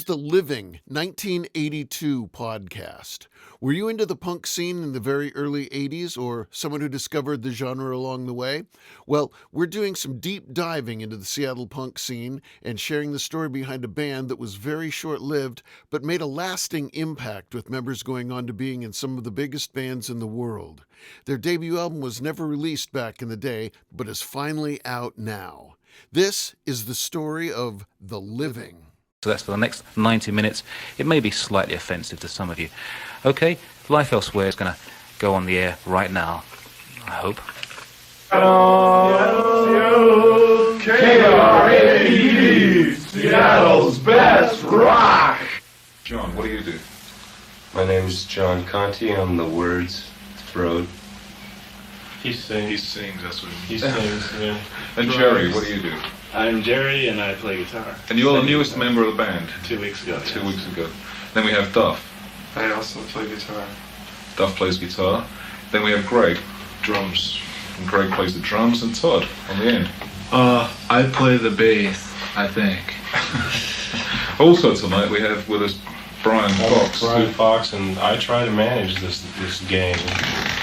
is the Living 1982 podcast. Were you into the punk scene in the very early 80s, or someone who discovered the genre along the way? Well, we're doing some deep diving into the Seattle punk scene and sharing the story behind a band that was very short-lived but made a lasting impact, with members going on to being in some of the biggest bands in the world. Their debut album was never released back in the day, but is finally out now. This is the story of The Living. So that's for the next 90 minutes. It may be slightly offensive to some of you. Okay, Life Elsewhere is going to go on the air right now, I hope. KRAB, Seattle's best rock. John, what do you do? My name is John Conti. I'm the Words Road. He sings. He sings, that's what He sings, yeah. And Jerry, what do you do? I'm Jerry, and I play guitar. And you're the newest member of the band? 2 weeks ago. 2 weeks ago. Then we have Duff. I also play guitar. Duff plays guitar. Then we have Greg. Drums. And Greg plays the drums, and Todd on the end. I play the bass, I think. Also tonight we have with us Brian Fox. Brian Fox, and I try to manage this gang.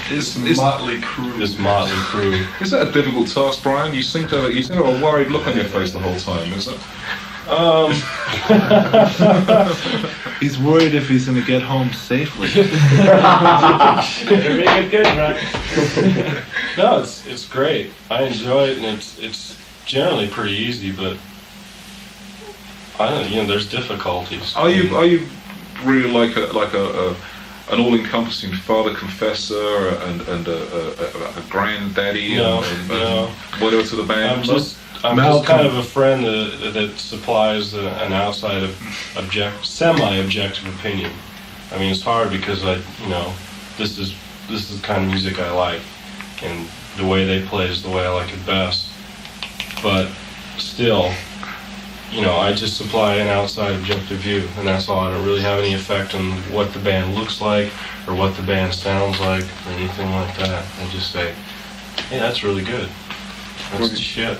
Is Motley Crew. This motley crew. Is that a difficult task, Brian? You seem to have a worried look on your face the whole time, is it? He's worried if he's gonna get home safely. You're making it good, right? No, it's great. I enjoy it, and it's generally pretty easy, but I don't know, there's difficulties. Are you really like an all-encompassing father confessor and a granddaddy No. and whatever to the band? I'm just kind of a friend that supplies an outside semi-objective opinion. I mean, it's hard because this is the kind of music I like, and the way they play is the way I like it best. But still, I just supply an outside objective view, and that's all. I don't really have any effect on what the band looks like or what the band sounds like or anything like that. I just say, hey, that's really good. That's the shit.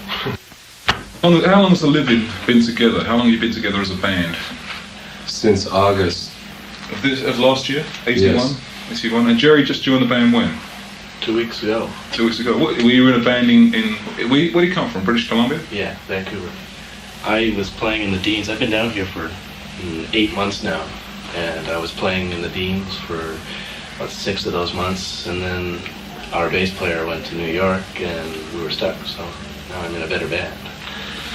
How long has The Living been together? How long have you been together as a band? Since August. Of last year? 81? Yes. 81. And Jerry just joined the band when? 2 weeks ago. 2 weeks ago. Were you in a band where do you come from? British Columbia? Yeah, Vancouver. I was playing in the Deans. I've been down here for 8 months now, and I was playing in the Deans for about 6 of those months, and then our bass player went to New York, and we were stuck, so now I'm in a better band.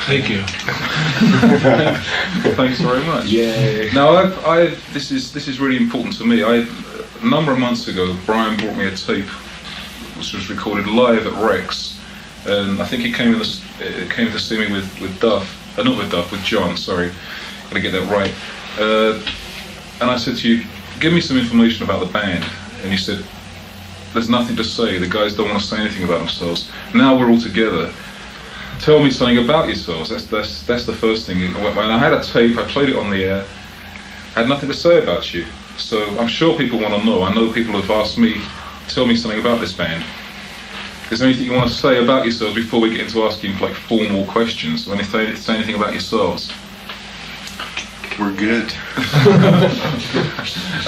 Thank you. Thanks very much. Yay. Now, this is really important to me. A number of months ago, Brian brought me a tape which was recorded live at Rex, and I think he came to see me with Duff. Not with Duff, with John. Sorry, gotta get that right. And I said to you, give me some information about the band, and you said, there's nothing to say. The guys don't want to say anything about themselves. Now we're all together. Tell me something about yourselves. That's the first thing. When I had a tape, I played it on the air. I had nothing to say about you. So I'm sure people want to know. I know people have asked me, tell me something about this band. Is there anything you want to say about yourselves before we get into asking like formal questions? Want to say anything about yourselves? We're good.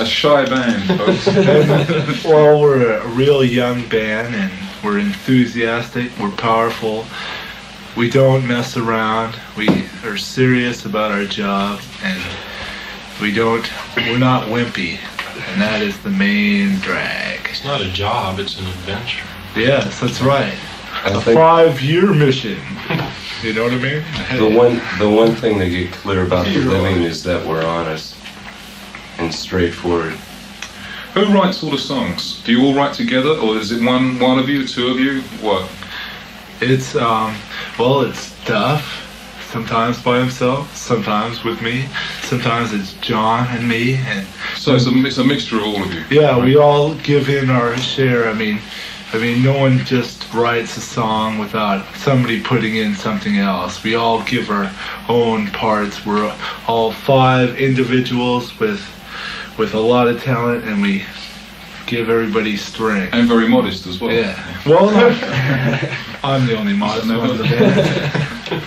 A shy band, folks. Well, we're a real young band, and we're enthusiastic, we're powerful. We don't mess around. We are serious about our job, and we're not wimpy, and that is the main drag. It's not a job, it's an adventure. Yes, that's right. I A think 5-year mission. You know what I mean? the one thing to get clear about The Living is that we're honest and straightforward. Who writes all the songs? Do you all write together, or is it one of you, two of you? What? It's it's Duff. Sometimes by himself, sometimes with me, sometimes it's John and me, and So it's a mixture of all of you. yeah, we all give in our share. I mean, no one just writes a song without somebody putting in something else. We all give our own parts. We're all 5 individuals with a lot of talent, and we give everybody strength. And very modest as well. Yeah. Well, I'm the only modest one of the band.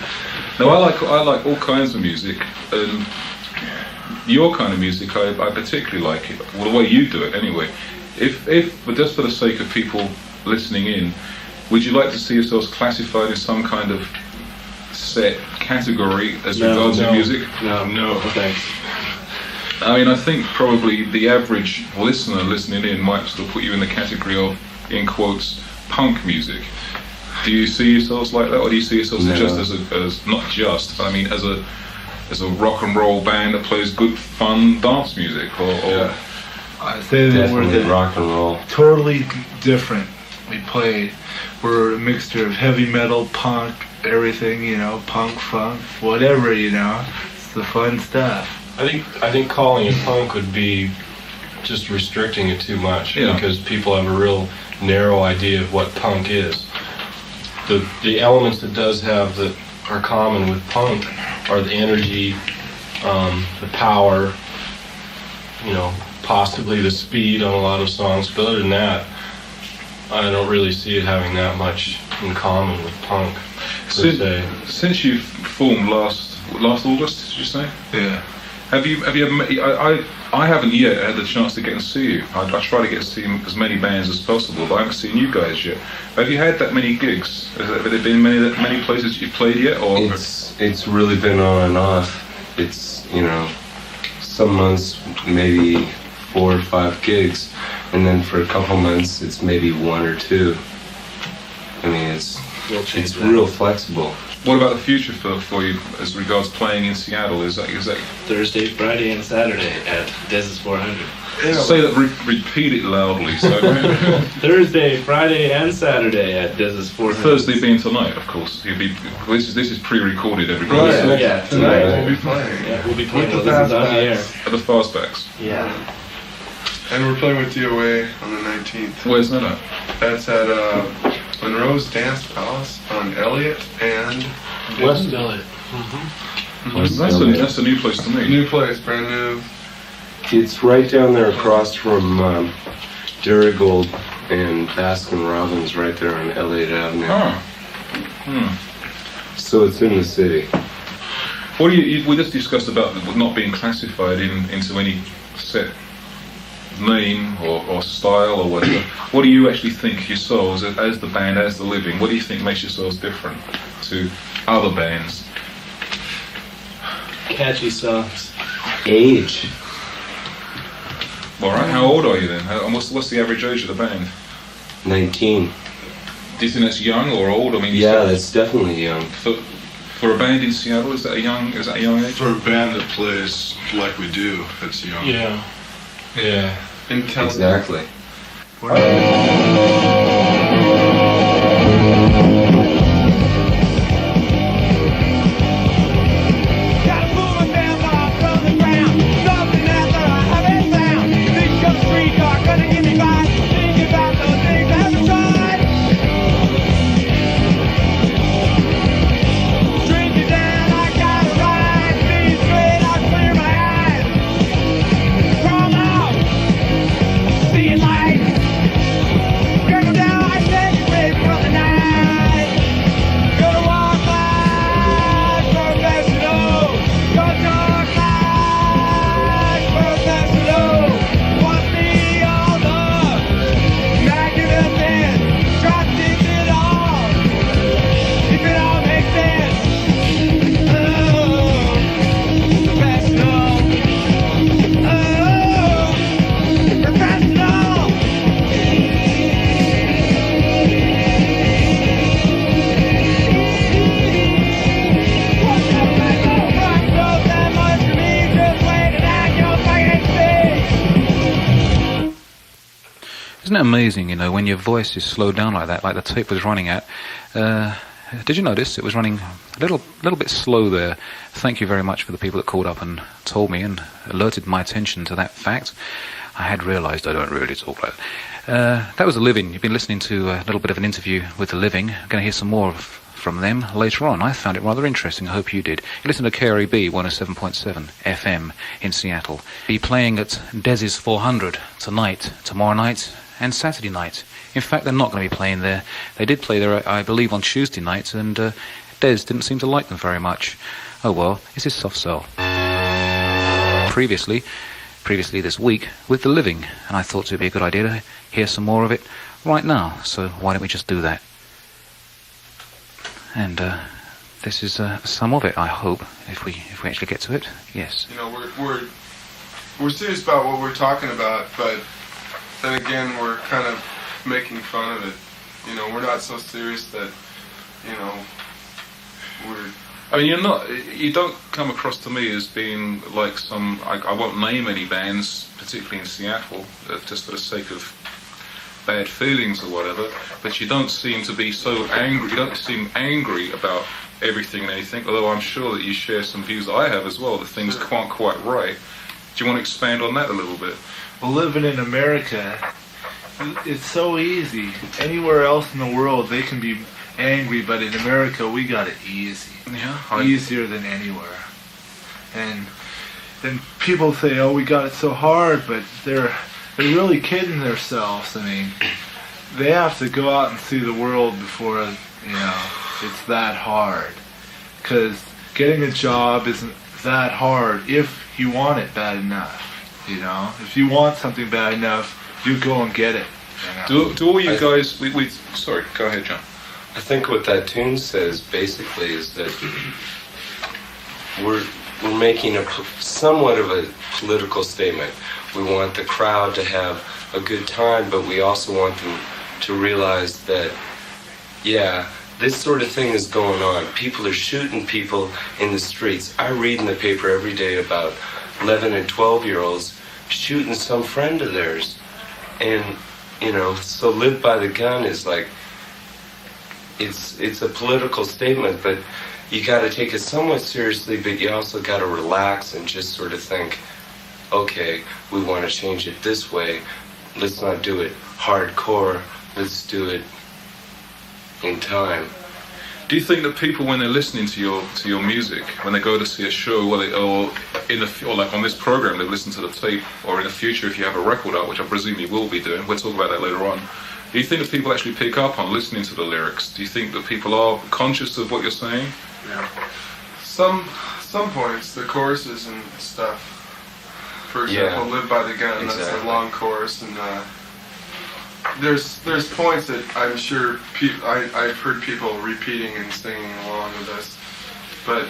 No, I like all kinds of music. your kind of music, I particularly like it. Well, the way you do it, anyway. But just for the sake of people listening in, would you like to see yourselves classified in some kind of set category as regards your music? No, thanks. I mean, I think probably the average listener listening in might sort of put you in the category of, in quotes, punk music. Do you see yourselves like that, or do you see yourselves just as not just, but I mean as a rock and roll band that plays good, fun dance music, or Yeah. I say that Definitely rock and roll. totally different. We're a mixture of heavy metal, punk, everything, punk, funk, whatever, It's the fun stuff. I think calling it punk would be just restricting it too much, because people have a real narrow idea of what punk is. The elements it does have that are common with punk are the energy, the power, possibly the speed on a lot of songs. But other than that, I don't really see it having that much in common with punk, per se. Since you formed last August, did you say? Yeah. Have you ever met? I haven't yet had the chance to get and see you. I try to get to see as many bands as possible, but I haven't seen you guys yet. Have you had that many gigs? Have there been many places you've played yet? Or It's really been on and off. It's some months maybe 4 or 5 gigs, and then for a couple months it's maybe 1 or 2. I mean, it's real flexible. what about the future for you as regards playing in Seattle? Is that Thursday, Friday, and Saturday at Dez's 400. Say that. Repeat it loudly. So Thursday, Friday, and Saturday at Dez's 400. Thursday being tonight, of course. This is pre-recorded, everybody. Right. Yeah, Tonight we'll be playing. Yeah, we'll be playing. With This the is on the air. At the Fastbacks. Yeah. And we're playing with D.O.A. on the 19th. Where's that at? That's at Monroe's Dance Palace on Elliott and West Elliott. That's a new place to me. new place, brand new. It's right down there across from Durigold and Baskin Robbins, right there on Elliott Avenue. So it's in the city. What do we just discussed about not being classified into any set name or style or whatever. What do you actually think yourselves, as the band, as the living, what do you think makes yourselves different to other bands? Catchy songs. Age. All right, how old are you then? What's the average age of the band? 19. Do you think that's young or old? I mean, Yeah, that's definitely young. For a band in Seattle, is that a young age? For a band that plays like we do, it's young. Yeah. Exactly. Isn't it amazing, when your voice is slowed down like that, like the tape was running at? Did you notice it was running a little bit slow there? Thank you very much for the people that called up and told me and alerted my attention to that fact. I had realised I don't really talk like that. That was The Living. You've been listening to a little bit of an interview with The Living. I'm going to hear some more from them later on. I found it rather interesting. I hope you did. You listen to KRAB 107.7 FM in Seattle. Be playing at Dez's 400 tonight, tomorrow night, and Saturday night. In fact, they're not going to be playing there. They did play there, I believe, on Tuesday night, and Dez didn't seem to like them very much. Oh well, this is Soft Cell. previously this week with The Living, and I thought it would be a good idea to hear some more of it right now. So why don't we just do that? And this is some of it, I hope, if we actually get to it. Yes. You know, we're serious about what we're talking about, but then again, we're kind of making fun of it. You know, we're not so serious that, you know, I mean, you don't come across to me as being like some, I won't name any bands, particularly in Seattle, just for the sake of bad feelings or whatever, but you don't seem to be so angry, you don't seem angry about everything and anything, although I'm sure that you share some views that I have as well, that things aren't quite right. Do you want to expand on that a little bit? Well, living in America, it's so easy. Anywhere else in the world, they can be angry, but in America, we got it easy. Yeah. Easier than anywhere. And people say, oh, we got it so hard, but they're really kidding themselves. I mean, they have to go out and see the world before, you know, it's that hard. Because getting a job isn't that hard if you want it bad enough, you know. If you want something bad enough, you go and get it. You know? Do all you guys, sorry, go ahead, John. I think what that tune says basically is that we're making somewhat of a political statement. We want the crowd to have a good time, but we also want them to realize that, yeah, this sort of thing is going on. People are shooting people in the streets. I read in the paper every day about 11 and 12-year-olds shooting some friend of theirs. And, you know, so Live by the Gun is like, it's a political statement, but you got to take it somewhat seriously, but you also got to relax and just sort of think, okay, we want to change it this way. Let's not do it hardcore. Let's do it in time. Do you think that people, when they're listening to your music, when they go to see a show, or like on this program, they listen to the tape, or in the future, if you have a record out, which I presume you will be doing, we'll talk about that later on. Do you think that people actually pick up on listening to the lyrics? Do you think that people are conscious of what you're saying? Yeah. Some points, the choruses and stuff. For example, Live by the Gun, exactly. That's a long chorus, and there's points that I'm sure I've heard people repeating and singing along with us, but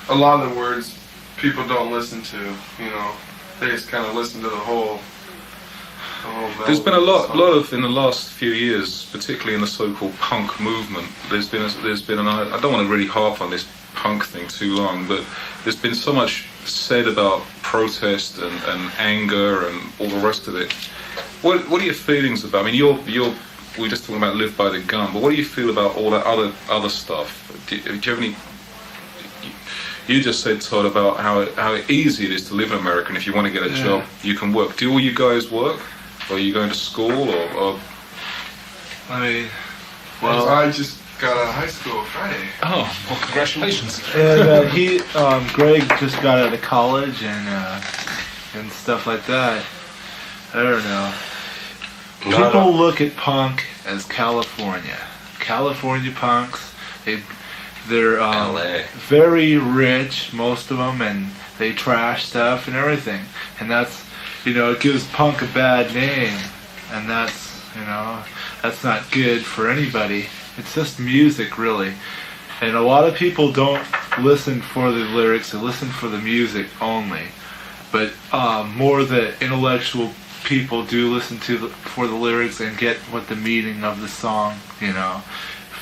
a lot of the words people don't listen to, you know, they just kind of listen to the whole There's been a lot of in the last few years, particularly in the so-called punk movement. There's been I don't want to really harp on this punk thing too long, but there's been so much said about protest and anger and all the rest of it. What are your feelings about? I mean, we're just talking about Live by the Gun, but what do you feel about all that other stuff? Do you have any? You just said, Todd, about how easy it is to live in America, and if you want to get a job, you can work. Do all you guys work? Or are you going to school, or? I mean, well, I just got out of high school Friday. Oh, well, congratulations! And Greg just got out of college and stuff like that. I don't know. People look at punk as California punks. They're very rich, most of them, and they trash stuff and everything. And that's, you know, it gives punk a bad name, and that's, you know, that's not good for anybody. It's just music, really. And a lot of people don't listen for the lyrics, they listen for the music only. But more the intellectual people do listen for the lyrics and get what the meaning of the song, you know,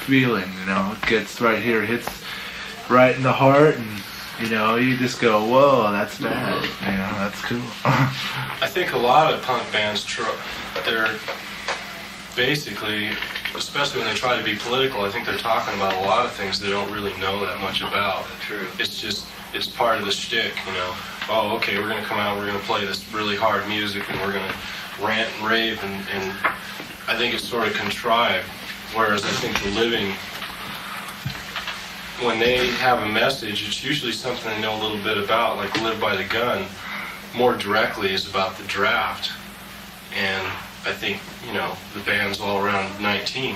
feeling, you know, it gets right here, hits right in the heart, and you know, you just go, whoa, that's bad, you know, that's cool. I think a lot of punk bands, they're basically, especially when they try to be political, I think they're talking about a lot of things they don't really know that much about. True. It's part of the shtick, you know. Oh, okay, we're going to come out, we're going to play this really hard music, and we're going to rant and rave, and I think it's sort of contrived. Whereas I think the Living, when they have a message, it's usually something they know a little bit about, like Live by the Gun, more directly is about the draft. And I think, you know, the bands all around 19,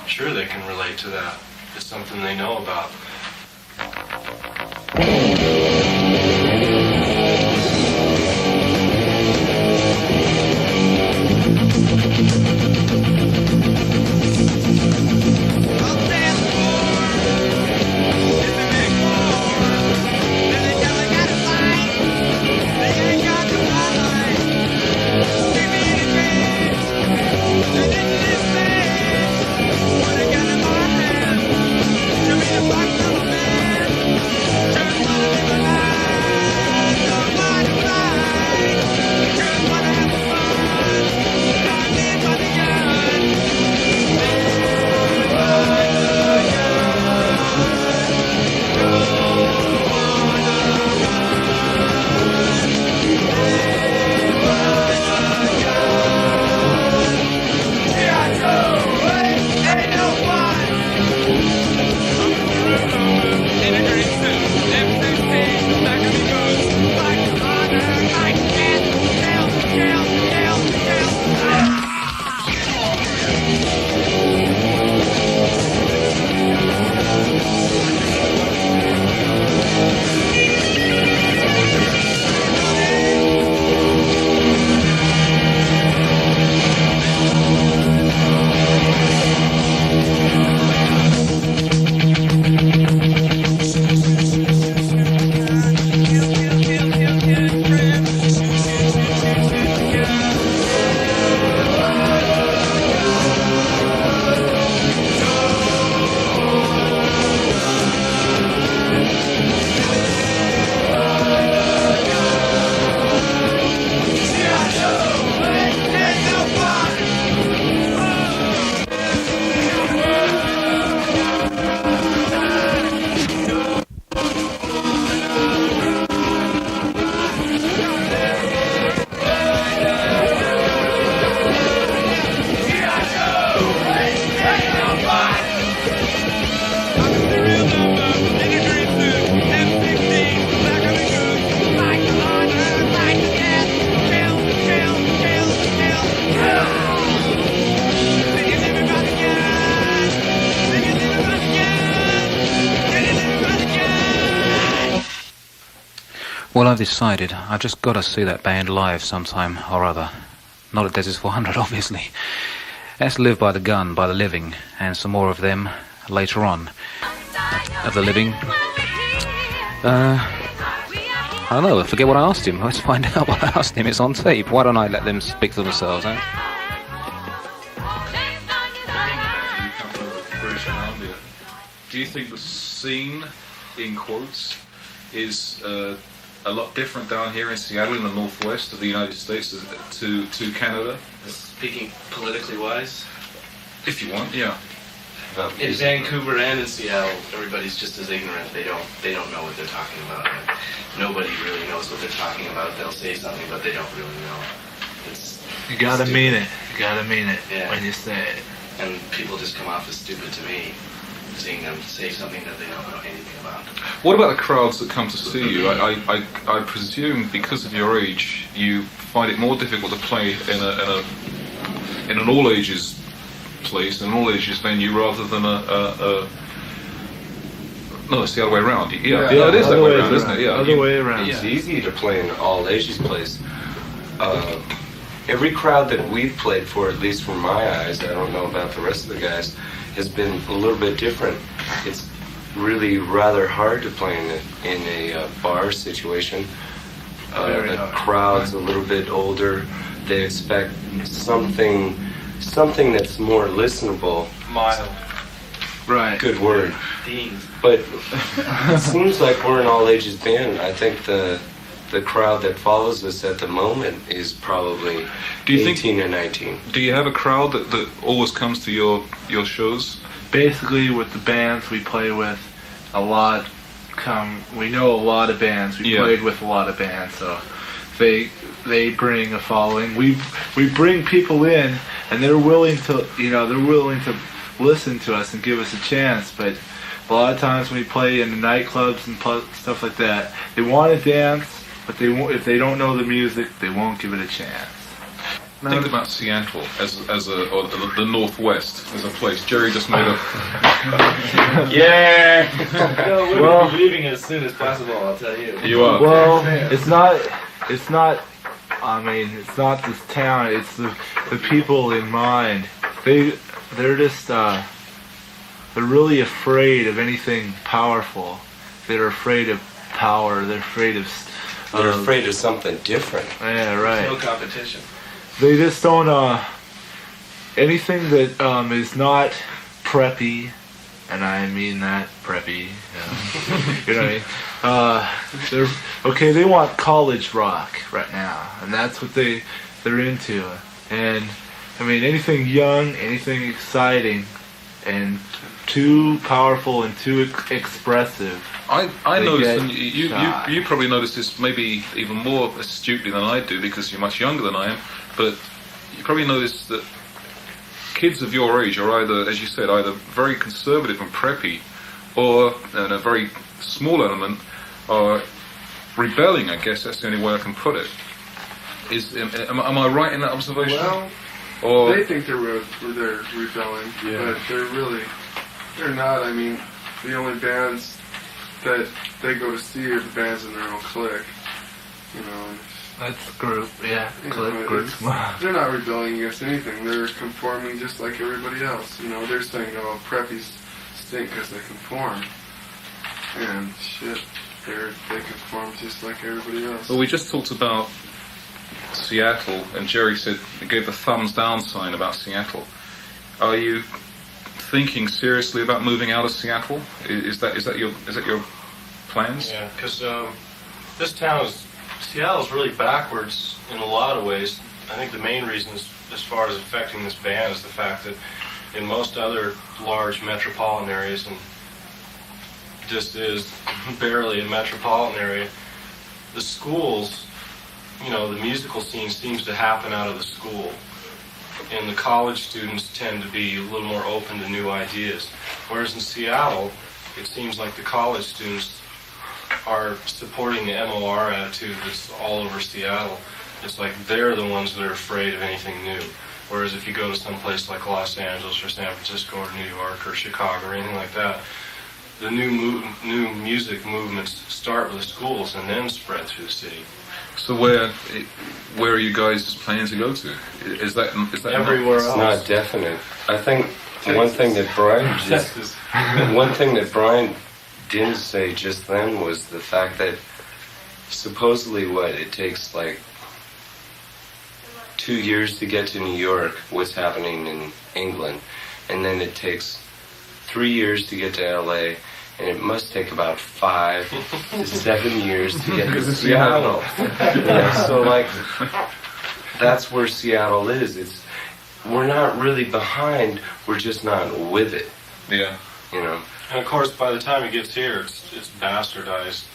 sure they can relate to that. It's something they know about. Well, I've decided I've just got to see that band live sometime or other. Not at Des's 400, obviously. Let's live by the gun, by the living, and some more of them later on. Of the living. I don't know, I forget what I asked him. Let's find out what I asked him. It's on tape. Why don't I let them speak for themselves, eh? Do you think the scene, in quotes, is a lot different down here in Seattle, in the northwest of the United States, to Canada? Speaking politically wise, If you want, yeah. in Vancouver and in Seattle, everybody's just as ignorant. They don't know what they're talking about. And nobody really knows what they're talking about. They'll say something, but they don't really know. You gotta stupid. mean it. You gotta mean it Yeah. when you say it. And people just come off as stupid to me, seeing them say something that they don't know anything about. What about the crowds that come to see you? I presume because of your age, you find it more difficult to play in an all ages place, an all ages venue, rather than no, it's the other way around. Yeah, it is that way around, isn't it? Yeah, Other way around. It's easy to play in all ages place. Every crowd that we've played for, at least from my eyes, I don't know about the rest of the guys, has been a little bit different. It's really rather hard to play in a bar situation. The crowd's a little bit older. They expect something that's more listenable. Mild. Right. Good word. Deans. But it seems like we're an all-ages band. I think the crowd that follows us at the moment is probably 18 or 19. Do you have a crowd that always comes to your shows? Basically, with the bands we play with, a lot come. We know a lot of bands. We played with a lot of bands, so they bring a following. We bring people in, and they're willing to listen to us and give us a chance. But a lot of times when we play in the nightclubs and stuff like that, they want to dance, but if they don't know the music, they won't give it a chance. Think about Seattle or the Northwest as a place. Jerry just made a... Yeah! We'll be leaving as soon as possible, I'll tell you. You are. Well, it's not, I mean, it's not this town, it's the people in mind. They're just, they're really afraid of anything powerful. They're afraid of power, they're afraid of... They're afraid of something different. Yeah, right. No competition. They just don't, anything that is not preppy, and I mean that preppy, you know what I mean? They want college rock right now, and that's what they're into. And, I mean, anything young, anything exciting, and too powerful and too expressive. I noticed, and you probably noticed this maybe even more astutely than I do because you're much younger than I am, but you probably noticed that kids of your age are either, as you said, either very conservative and preppy, or, in a very small element, are rebelling, I guess that's the only way I can put it. Am I right in that observation? Well, they think they're rebelling, but they're not. I mean, the only bands that they go to see are the bands in their own clique, you know. That's group, yeah. Group. They're not rebelling against anything. They're conforming just like everybody else. You know, they're saying, "Oh, preppies stink because they conform," and shit, they conform just like everybody else. Well, we just talked about Seattle, and Jerry gave the thumbs down sign about Seattle. Are you thinking seriously about moving out of Seattle? Is that your plans? Yeah, because Seattle's really backwards in a lot of ways. I think the main reason as far as affecting this band is the fact that in most other large metropolitan areas, and this is barely a metropolitan area, the schools, you know, the musical scene seems to happen out of the school. And the college students tend to be a little more open to new ideas. Whereas in Seattle, it seems like the college students are supporting the MOR attitude that's all over Seattle. It's like they're the ones that are afraid of anything new. Whereas if you go to some place like Los Angeles or San Francisco or New York or Chicago or anything like that, the new music movements start with the schools and then spread through the city. So where are you guys planning to go to? Is that Everywhere It's else. not definite. I think one thing that Brian didn't say just then was the fact that supposedly it takes like 2 years to get to New York, what's happening in England, and then it takes 3 years to get to LA, and it must take about 5 to 7 years to get to Seattle. So like, that's where Seattle is. We're not really behind, we're just not with it. Yeah. You know. And of course, by the time it gets here, it's bastardized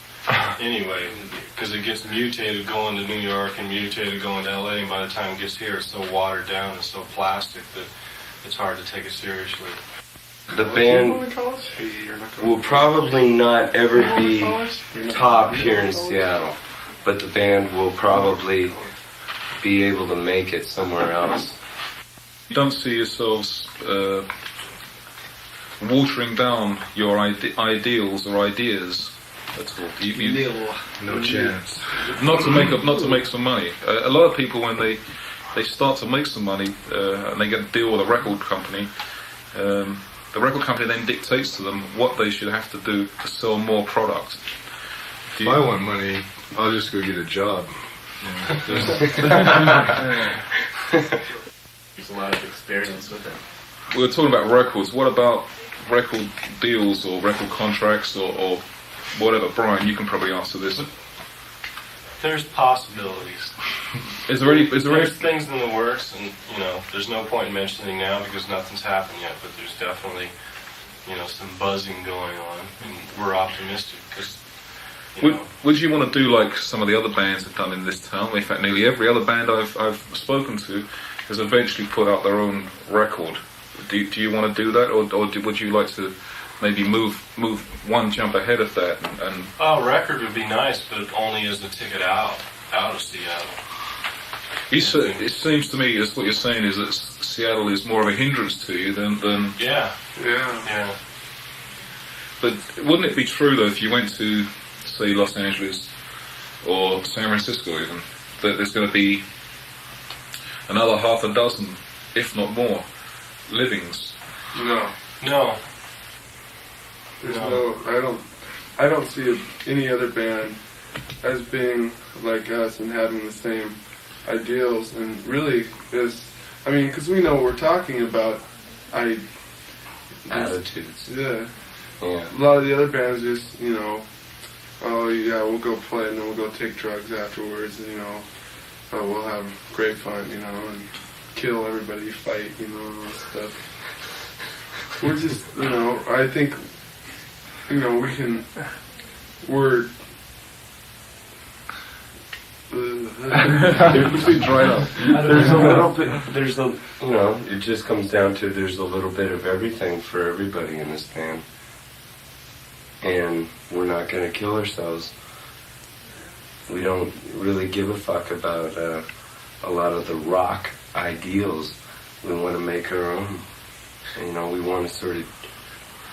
anyway, because it gets mutated going to New York and mutated going to LA, and by the time it gets here, it's so watered down and so plastic that it's hard to take it seriously. The band will probably not ever be top here in Seattle, but the band will probably be able to make it somewhere else. You don't see yourselves watering down your ideals or ideas at all. No chance. Not to make some money. A lot of people, when they start to make some money and they get a deal with a record company, the record company then dictates to them what they should have to do to sell more product. If I want money, I'll just go get a job. There's a lot of experience with it. We were talking about records. What about record deals or record contracts or whatever? Brian, you can probably answer this. There's possibilities. Is there any? There's things in the works, and there's no point in mentioning now because nothing's happened yet. But there's definitely, some buzzing going on, and we're optimistic because. Would you want to do like some of the other bands have done in this town? In fact, nearly every other band I've spoken to has eventually put out their own record. Do you want to do that, or would you like to maybe move one jump ahead of that? And record would be nice, but only as a ticket out of Seattle. It seems to me, as what you're saying is that Seattle is more of a hindrance to you than. Yeah. But wouldn't it be true though if you went to, say, Los Angeles or San Francisco even, that there's going to be another half a dozen, if not more, livings? No. There's I don't see any other band as being like us and having the same ideals, and really because we know what we're talking about. Attitudes. Yeah. Yeah. A lot of the other bands just, oh yeah, we'll go play and then we'll go take drugs afterwards, and we'll have great fun, and kill everybody, fight, and all that stuff. We're just, I think, we're There's a little bit. It just comes down to there's a little bit of everything for everybody in this band, and we're not going to kill ourselves. We don't really give a fuck about a lot of the rock ideals. We want to make our own. We want to sort of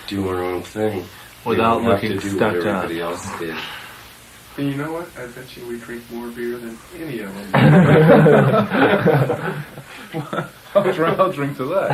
do our own thing without looking stuck stuck what up. everybody else did. And you know what? I bet you we drink more beer than any of them. I'll drink to that.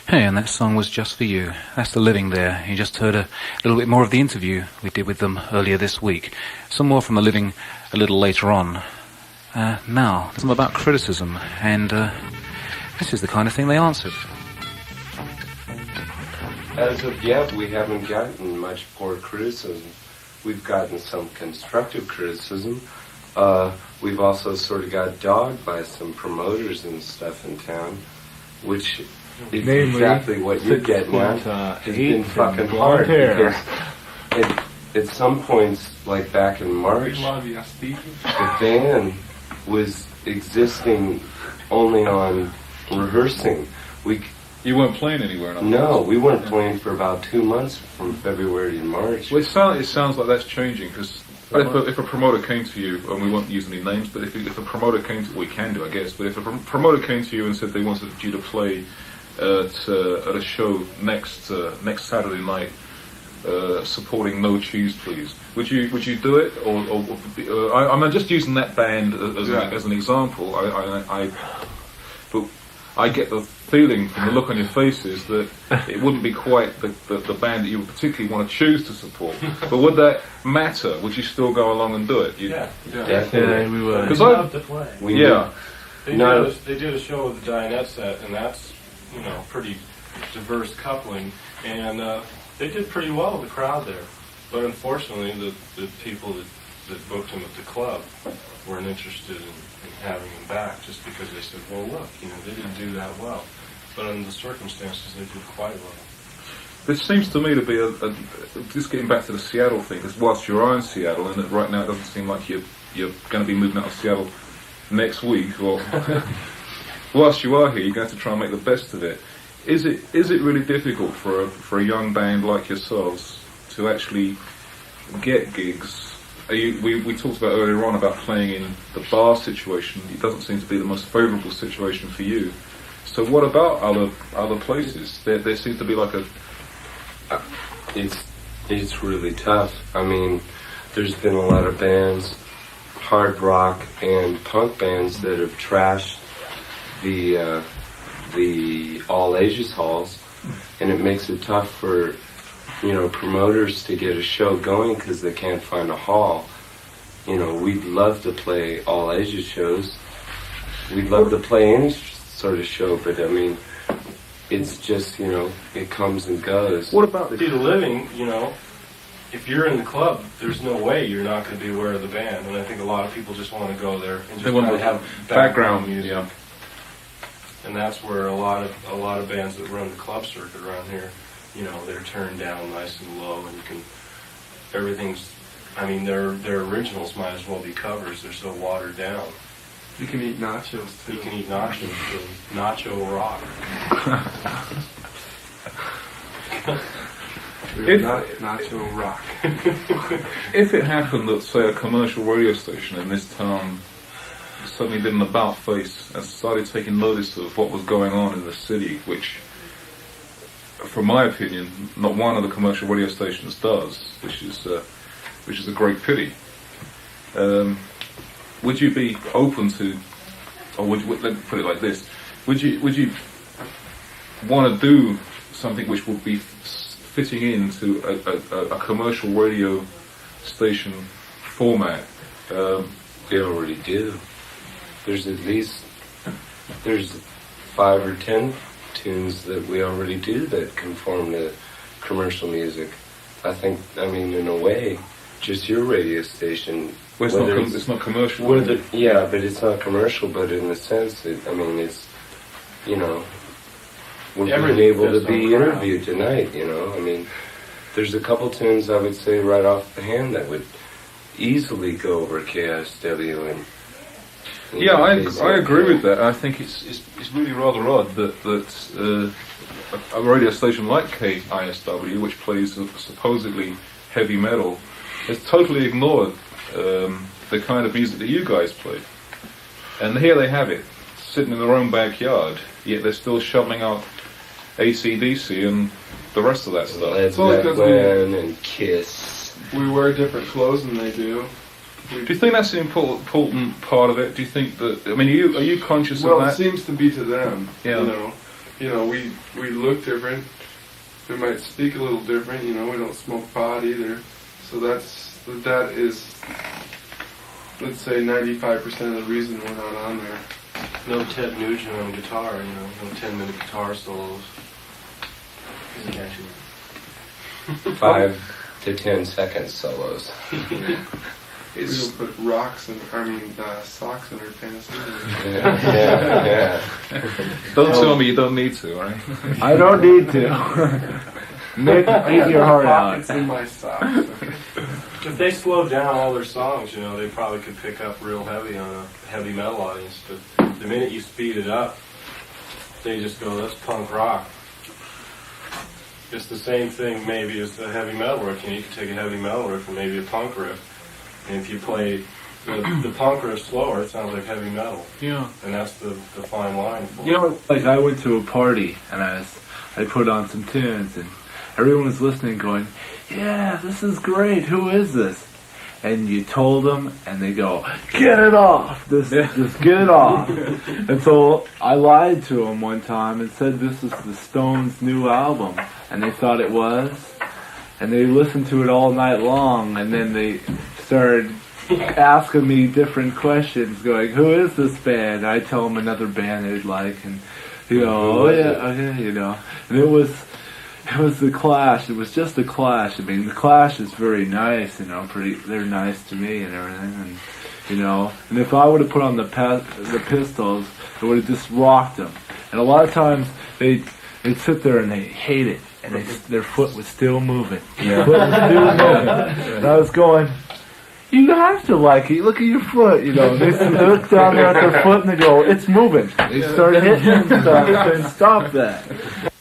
Hey, and that song was just for you. That's The Living there. You just heard a little bit more of the interview we did with them earlier this week. Some more from The Living a little later on. Now, some about criticism, and this is the kind of thing they answered. As of yet, we haven't gotten much poor criticism. We've gotten some constructive criticism. We've also sort of got dogged by some promoters and stuff in town, which is exactly what you're getting at. Has been fucking hard because at some points, like back in March, the band was existing only on rehearsing. You weren't playing anywhere? No, we weren't playing for about 2 months from February to March. Well, it sounds like that's changing, because if a promoter came to you, and we won't use any names, but if a promoter came to, we can do, I guess, but if a promoter came to you and said they wanted you to play at a show next Saturday night, supporting No Cheese Please, would you do it? Or I'm just using that band as an example. But I get the feeling from the look on your faces that it wouldn't be quite the band that you would particularly want to choose to support. But would that matter? Would you still go along and do it? Yeah. Definitely. We would. Because I love to play. They did a show with the Dinette set, and that's pretty diverse coupling, and they did pretty well with the crowd there. But unfortunately, the people that booked him at the club weren't interested in having him back, just because they said, well, look, they didn't do that well. But under the circumstances, they did quite well. This seems to me to be just getting back to the Seattle thing, because whilst you are in Seattle, and right now it doesn't seem like you're going to be moving out of Seattle next week, or whilst you are here, you're going to have to try and make the best of it. Is it really difficult for a young band like yourselves to actually get gigs? We talked about earlier on about playing in the bar situation. It doesn't seem to be the most favourable situation for you. So what about other places? There seems to be like It's really tough. I mean, there's been a lot of bands, hard rock and punk bands, that have trashed the all ages halls, and it makes it tough for promoters to get a show going because they can't find a hall. We'd love to play all ages shows. We'd love to play any sort of show, but I mean, it's just it comes and goes. What about the Living? If you're in the club, there's no way you're not going to be aware of the band, and I think a lot of people just want to go there and just kind of have background music. Yeah. And that's where a lot of bands that run the club circuit around here, they're turned down nice and low, and their originals might as well be covers. They're so watered down. You can eat nachos too. You can eat nachos too. Nacho rock. We are not nacho rock. If it happened that, say, a commercial radio station in this town suddenly did an about face and started taking notice of what was going on in the city, which, from my opinion, not one of the commercial radio stations does, which is a great pity. Would you be open to, or let me put it like this: would you want to do something which would be fitting into a commercial radio station format? We already do. There's 5 or 10 tunes that we already do that conform to commercial music. I mean, in a way, just your radio station. Well, it's not commercial. Yeah, but it's not commercial. But in a sense, it's, you know, we're being able to be interviewed tonight. You know, I mean, there's a couple tunes I would say right off the hand that would easily go over KSW and. Yeah, I agree with that. I think it's really rather odd that a radio station like KISW, which plays supposedly heavy metal, has totally ignored the kind of music that you guys play. And here they have it, sitting in their own backyard, yet they're still shoveling out AC/DC and the rest of that stuff. Led Zeppelin and Kiss. We wear different clothes than they do. Do you think that's an important part of it? Do you think that? I mean, are you conscious of that? Well, it seems to be to them. Yeah. You know, we look different. We might speak a little different. You know, we don't smoke pot either. So that is, let's say, 95% of the reason we're not on there. No Ted Nugent on guitar. You know, no 10-minute guitar solos. Isn't actually 5 to 10 second solos. We don't put socks in our pants either. Yeah. Don't tell me you don't need to, right? I don't need to. Nick, eat your heart out. Pockets in my socks. If they slowed down all their songs, you know, they probably could pick up real heavy on a heavy metal audience. But the minute you speed it up, they just go, that's punk rock. It's the same thing maybe as a heavy metal riff. You know, you can take a heavy metal riff and maybe a punk riff. And if you play the punk riff slower, it sounds like heavy metal. Yeah. And that's the fine line for it. You know, like I went to a party and I put on some tunes and everyone was listening going, yeah, this is great, who is this? And you told them and they go, get it off, just get it off. And so I lied to them one time and said this is the Stones' new album, and they thought it was. And they listened to it all night long, and then they started asking me different questions, going, who is this band? And I tell them another band they'd like, and you know, oh yeah, okay, you know. And it was the Clash. It was just the Clash. I mean, the Clash is very nice, you know, they're nice to me and everything, and you know. And if I would have put on the Pistols, it would have just rocked them. And a lot of times they'd sit there and they hate it. And their foot was still moving. Yeah. Foot was still moving. And I was going, you have to like it. Look at your foot, you know. They look down there at their foot and they go, it's moving. They started hitting and stuff and stop that.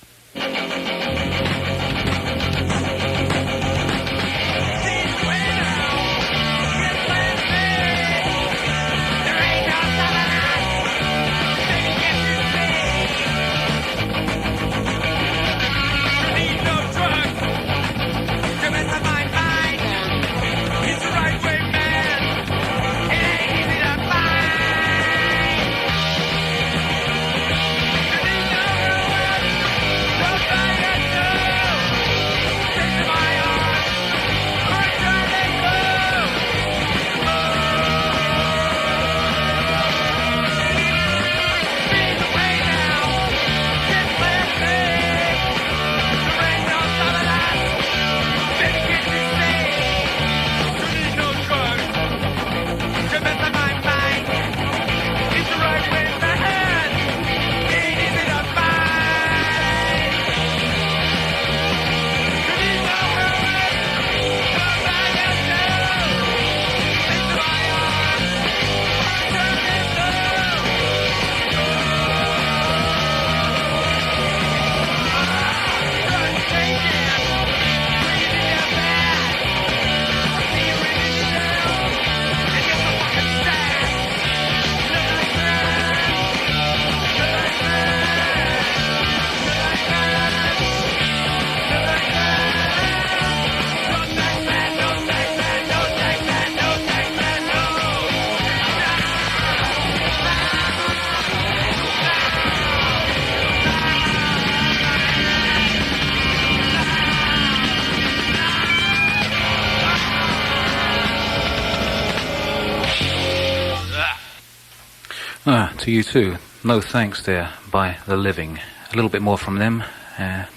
To you too. No Thanks there by The Living. A little bit more from them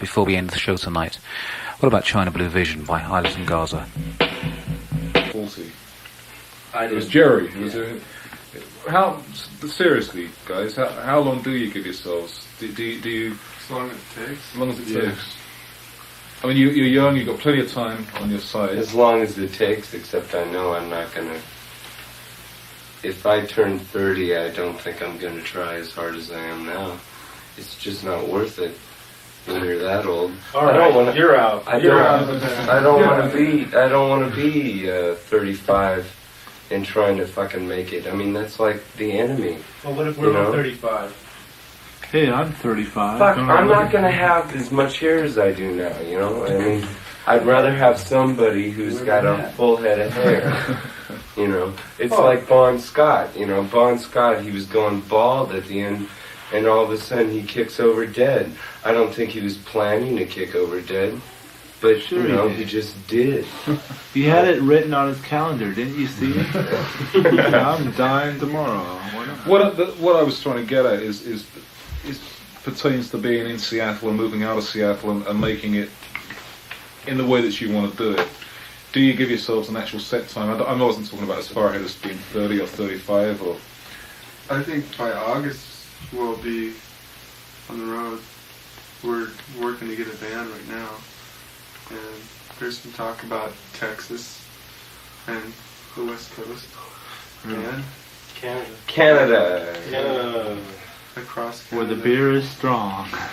before we end the show tonight. What about China Blue Vision by Islet and Gaza? 40. I It was did. Jerry. It was how seriously, guys? How long do you give yourselves? Do you As long as it takes. as long as it Yeah. takes? I mean, you're young. You've got plenty of time on your side. As long as it takes, except I know I'm not gonna. If I turn 30, I don't think I'm gonna try as hard as I am now. It's just not worth it when you're that old. All I don't right, wanna- you're out. I You're don't, out of the band. I don't want to be 35 and trying to fucking make it. I mean, that's like the enemy. Well, what if we're we're all 35? Hey, I'm 35. Fuck, I'm not gonna have as much hair as I do now, you know? I mean, I'd rather have somebody who's got a full head of hair. You know? It's like Bon Scott, you know? Bon Scott, he was going bald at the end, and all of a sudden he kicks over dead. I don't think he was planning to kick over dead, but, Sure you know, he did. he just did. He had it written on his calendar, didn't you see it? I'm dying tomorrow. What I was trying to get at is pertains to being in Seattle and moving out of Seattle and making it in the way that you want to do it. Do you give yourselves an actual set time? I wasn't talking about as far ahead as being 30 or 35 or... I think by August we'll be on the road. We're working to get a van right now, and there's some talk about Texas and the West Coast and Canada. across Where Canada. the beer is strong. I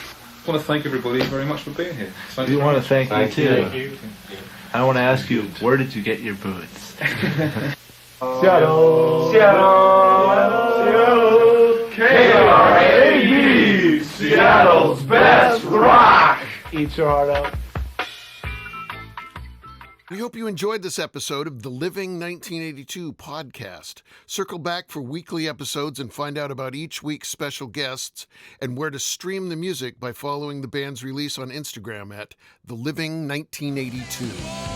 want to thank everybody very much for being here. Thank We you. want to thank you Thank too. Thank you. I want to ask you, where did you get your boots? Seattle. KRAB, Seattle's best rock. Eat your heart out. We hope you enjoyed this episode of the Living 1982 podcast. Circle back for weekly episodes and find out about each week's special guests and where to stream the music by following the band's release on Instagram at The Living 1982.